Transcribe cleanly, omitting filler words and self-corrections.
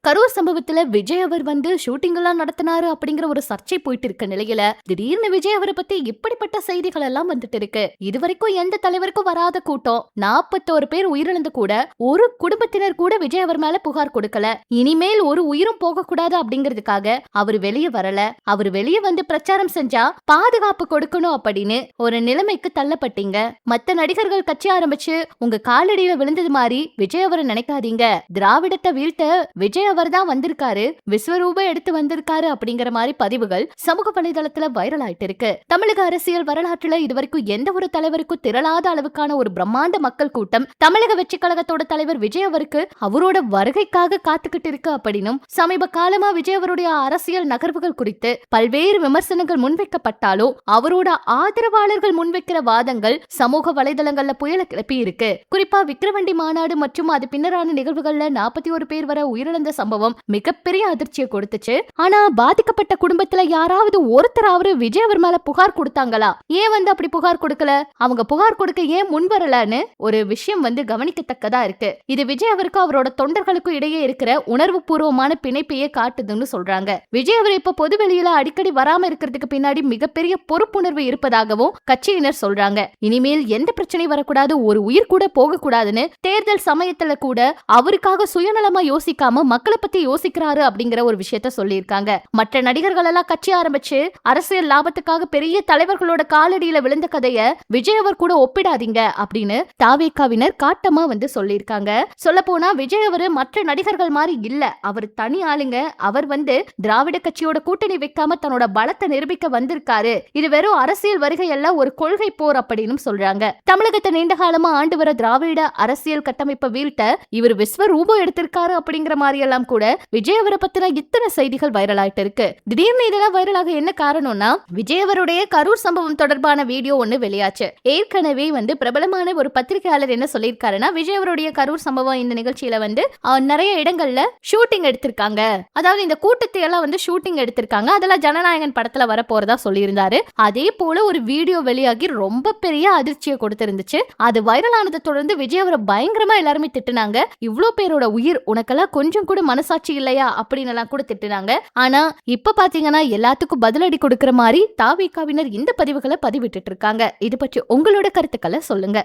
கரூர் சம்பவத்துல விஜய் அவர் ஷூட்டிங் எல்லாம் நடத்தினாரு அப்படிங்கிற ஒரு சர்ச்சை போயிட்டு இருக்க நிலையில திடீர்னு விஜய் அவரை பத்தி இப்படிப்பட்ட செய்திகள் எல்லாம் வந்துட்டு இருக்கு. இதுவரைக்கும் எந்த தலைவருக்கும் வராத கூட்டம், 41 பேர் உயிரிழந்து கூட ஒரு குடும்பத்தினர் கூட விஜய் அவர் மேல புகார் கொடுக்கல. இனிமேல் ஒரு உயிரும் போக கூடாது அப்படிங்கிறதுக்காக அவர் வெளியே வரல. அவர் வெளியே பிரச்சாரம் செஞ்சா பாதுகாப்பு கொடுக்கணும் அப்படின்னு ஒரு நிலைமைக்கு தள்ளப்பட்டீங்க. மத்த நடிகர்கள் கட்சி ஆரம்பிச்சு உங்க காலடியில விழுந்தது மாதிரி விஜய் அவரை நினைக்காதீங்க. திராவிடத்தை வீழ்த்த விஜய் அவர் தான் வந்திருக்காரு, விஸ்வரூபம் எடுத்து வந்திருக்காரு அப்படிங்கிற மாதிரி பதிவுகள் சமூக வலைதளத்துல வைரல் ஆயிட்டு இருக்கு. தமிழக அரசியல் வரலாற்றுல இதுவரைக்கும் எந்த ஒரு தலைவருக்கும் திரளாத அளவுக்கான ஒரு பிரம்மாண்ட மக்கள் கூட்டம் தமிழக வெற்றி கழகத்தோட தலைவர் விஜய் அவருக்கு அவரோட வருகைக்காக காத்துக்கிட்டு இருக்கு அப்படின்னும், சமீப காலமா விஜய் அவருடைய அரசியல் நகர்வுகள் குறித்து பல்வேறு விமர்சனங்கள் முன்வைக்கப்பட்டாலும் அவரோட ஆதரவாளர்கள் முன்வைக்கிற வாதங்கள் சமூக வலைதளங்கள்ல புயல கிளப்பி இருக்கு. குறிப்பா விக்கிரவண்டி மாநாடு மற்றும் அது பின்னரான நிகழ்வுகள்ல 41 பேர் வரை உயிரிழந்த சம்பவம் மிகப்பெரிய அதிர்ச்சியை கொடுத்துச்சு. ஆனா பாதிக்கப்பட்ட குடும்பத்துல யாராவது ஒருத்தராவது விஜய் அவர் மேல புகார் கொடுத்தாங்களா? ஏன் அப்படி புகார் கொடுக்கல? அவங்க புகார் கொடுக்க ஏன் முன் வரலன்னு ஒரு விஷயம் கவனிக்கத்தக்கதா இருக்கு. இது விஜய் அவருக்கு அவரோட தொண்டர்களுக்கும் இடையே இருக்கிற உணர்வு பூர்வமான பிணைப்பையே காட்டுதுன்னு சொல்றாங்க. விஜய் அவர் இப்ப பொது வெளியில அடிக்கடி வராம இருக்கிறதுக்கு பின்னாடி மிகப்பெரிய பொறுப்புணர்வு இருப்பதாகவும் கட்சியினர் சொல்றாங்க. இனிமேல் எந்த பிரச்சனை வரக்கூடாது, ஒரு உயிர் கூட போக கூடாதுன்னு தேர்தல் சமயத்துல கூட அவருக்காக சுயநலமா யோசிக்காம மக்களை பத்தி யோசிக்கிறாரு அப்படிங்கிற ஒரு விஷயத்த சொல்லியிருக்காங்க. மற்ற நடிகர்கள் எல்லாம் கட்சி ஆரம்பிச்சு அரசியல் லாபத்துக்காக பெரிய தலைவர்களோட காலடியில விழுந்த கதைய விஜய் அவர் கூட ஒப்பிடாதீங்க அப்படின்னு தாவேகாவினர் காட்டமா சொல்லியிருக்காங்க. சொல்ல போனா விஜய் அவர் மற்ற நடிகர்கள் மாதிரி இல்ல, அவர் தனி ஆளுங்க. அவர் திராவிட கட்சியோட கூட்டணி வைக்காம தன்னோட பலத்தை நிரூபிக்க வந்திருக்காரு. இது வெறும் அரசியல் வருகை அல்ல, ஒரு கொள்கை போர் அப்படின்னு சொல்றாங்க. தமிழகத்தை நீண்ட காலமா ஆண்டு வர திராவிட அரசியல் கட்டமைப்பை வீழ்த்த இவர் விஸ்வரூபம் எடுத்திருக்காரு அப்படிங்கிற மாதிரி எல்லாம் கூட விஜய் அவரை பத்தின இத்தனை செய்திகள் வைரல் ஆயிட்டு இருக்கு. திடீர்னு இதெல்லாம் வைரலாக என்ன காரணம்னா, விஜய் அவருடைய கரூர் சம்பவம் தொடர்பான வீடியோ ஒண்ணு வெளியாச்சு. ஏற்கனவே பிரபலமான ஒரு பத்திரிகையாளர் என்ன சொல்லியிருக்காருன்னா, விஜய் அவருடைய கரூர் சம்பவம் இந்த நிகழ்ச்சியில நிறைய இடங்கள்ல ஷூட்டிங் எடுத்திருக்காங்க. அதாவது இந்த கூட்டத்தை எல்லாம் ஷூட்டிங் எடுத்திருக்காங்க. அதெல்லாம் ஜனநாயகன் படத்துல வர போறதா சொல்லியிருந்தாரு. அதே போல ஒரு வீடியோ வெளியாகி ரொம்ப பெரிய அதிர்ச்சியை கொடுத்திருந்துச்சு. அது வைரல் ஆனதை தொடர்ந்து விஜய் அவரை பயங்கரமா எல்லாருமே திட்டுனாங்க. இவ்ளோ பேரோட உயிர் உனக்கெல்லாம் கொஞ்சம் கூட மனசாட்சி இல்லையா அப்படின்னு எல்லாம் கூட திட்டுனாங்க. ஆனா இப்ப பாத்தீங்கன்னா எல்லாத்துக்கும் பதிலடி கொடுக்கிற மாதிரி தாவேகாவினர் இந்த பதிவுகளை பதிவிட்டு இருக்காங்க. இது பற்றி உங்களோட கருத்துக்களை சொல்லுங்க.